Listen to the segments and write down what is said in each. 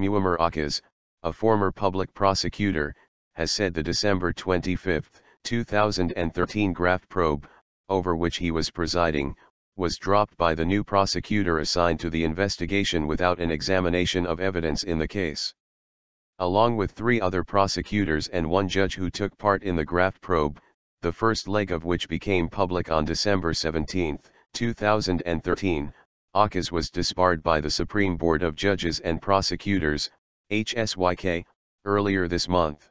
Muammer Akkaş, a former public prosecutor, has said the December 25, 2013 graft probe, over which he was presiding, was dropped by the new prosecutor assigned to the investigation without an examination of evidence in the case. Along with 3 other prosecutors and 1 judge who took part in the graft probe, the first leg of which became public on December 17, 2013, Akkaş was disbarred by the Supreme Board of Judges and Prosecutors, HSYK, earlier this month.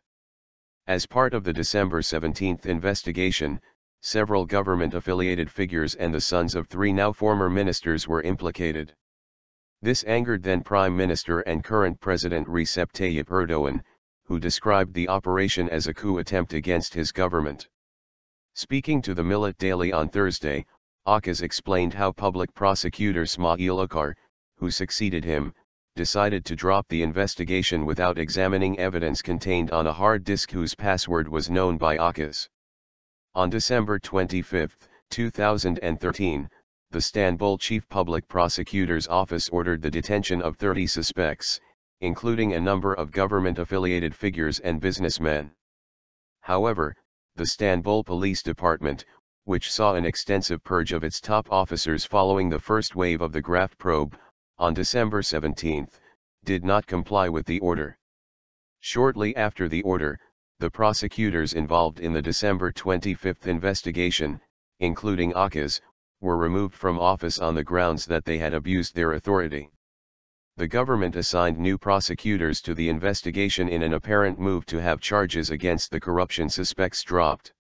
As part of the December 17 investigation, several government-affiliated figures and the sons of 3 now former ministers were implicated. This angered then Prime Minister and current President Recep Tayyip Erdoğan, who described the operation as a coup attempt against his government. Speaking to the Millet Daily on Thursday, Akkaş explained how public prosecutor İsmail Uçar, who succeeded him, decided to drop the investigation without examining evidence contained on a hard disk whose password was known by Akkaş. On December 25, 2013, the Istanbul Chief Public Prosecutor's Office ordered the detention of 30 suspects, including a number of government-affiliated figures and businessmen. However, the Istanbul Police Department, which saw an extensive purge of its top officers following the first wave of the graft probe, on December 17, did not comply with the order. Shortly after the order, the prosecutors involved in the December 25 investigation, including Akkaş, were removed from office on the grounds that they had abused their authority. The government assigned new prosecutors to the investigation in an apparent move to have charges against the corruption suspects dropped.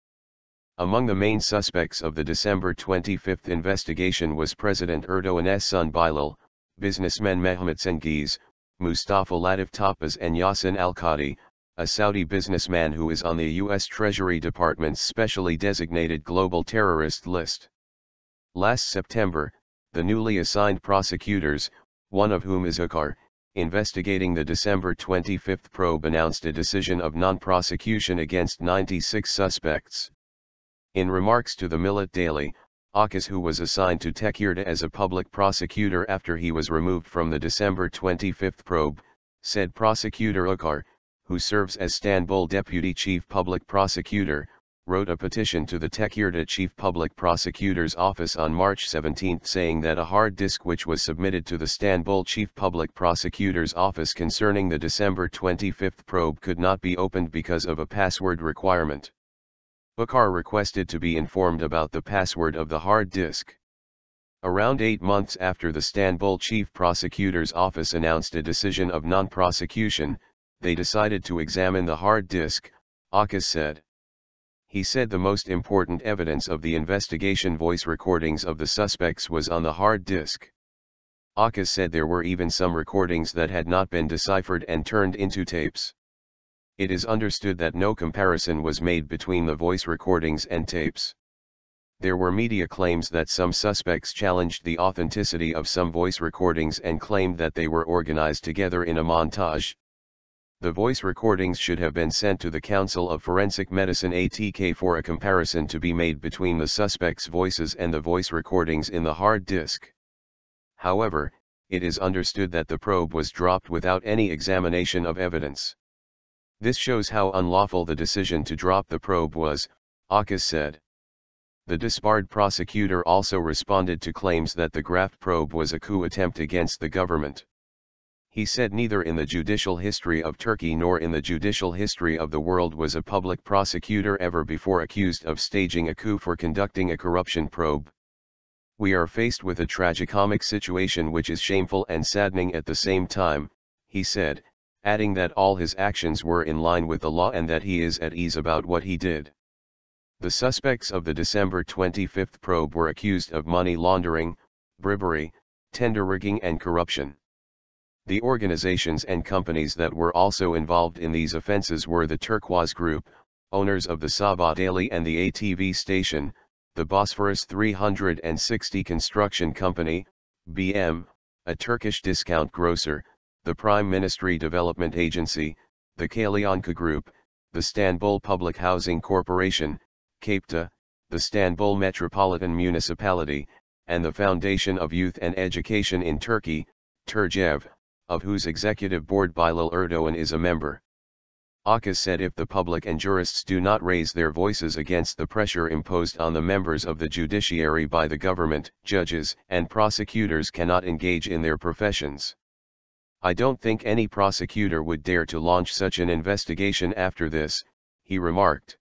Among the main suspects of the December 25 investigation was President Erdoğan's son Bilal, businessmen Mehmet Cengiz, Mustafa Latif Topaz and Yasin Al-Qadi, a Saudi businessman who is on the U.S. Treasury Department's specially designated global terrorist list. Last September, the newly assigned prosecutors, one of whom is Uçar, investigating the December 25 probe, announced a decision of non-prosecution against 96 suspects. In remarks to the Millet Daily, Akkaş, who was assigned to Tekirdağ as a public prosecutor after he was removed from the December 25 probe, said Prosecutor Uçar, who serves as Istanbul Deputy Chief Public Prosecutor, wrote a petition to the Tekirdağ Chief Public Prosecutor's Office on March 17 saying that a hard disk which was submitted to the Istanbul Chief Public Prosecutor's Office concerning the December 25 probe could not be opened because of a password requirement. Uçar requested to be informed about the password of the hard disk. Around 8 months after the Istanbul Chief Prosecutor's Office announced a decision of non-prosecution, they decided to examine the hard disk, Akkaş said. He said the most important evidence of the investigation, voice recordings of the suspects, was on the hard disk. Akkaş said there were even some recordings that had not been deciphered and turned into tapes. It is understood that no comparison was made between the voice recordings and tapes. There were media claims that some suspects challenged the authenticity of some voice recordings and claimed that they were organized together in a montage. The voice recordings should have been sent to the Council of Forensic Medicine (ATK) for a comparison to be made between the suspects' voices and the voice recordings in the hard disk. However, it is understood that the probe was dropped without any examination of evidence. This shows how unlawful the decision to drop the probe was, Akkaş said. The disbarred prosecutor also responded to claims that the graft probe was a coup attempt against the government. He said neither in the judicial history of Turkey nor in the judicial history of the world was a public prosecutor ever before accused of staging a coup for conducting a corruption probe. We are faced with a tragicomic situation which is shameful and saddening at the same time, he said, adding that all his actions were in line with the law and that he is at ease about what he did. The suspects of the December 25 probe were accused of money laundering, bribery, tender rigging and corruption. The organizations and companies that were also involved in these offenses were the Turquoise Group, owners of the Sabah Daily and the ATV station, the Bosphorus 360 Construction Company, BM, a Turkish discount grocer, the Prime Ministry Development Agency, the Kalyonka Group, the Istanbul Public Housing Corporation, KAPTA, the Istanbul Metropolitan Municipality, and the Foundation of Youth and Education in Turkey, Turgev, of whose executive board Bilal Erdoğan is a member. Akkaş said if the public and jurists do not raise their voices against the pressure imposed on the members of the judiciary by the government, judges and prosecutors cannot engage in their professions. I don't think any prosecutor would dare to launch such an investigation after this, he remarked.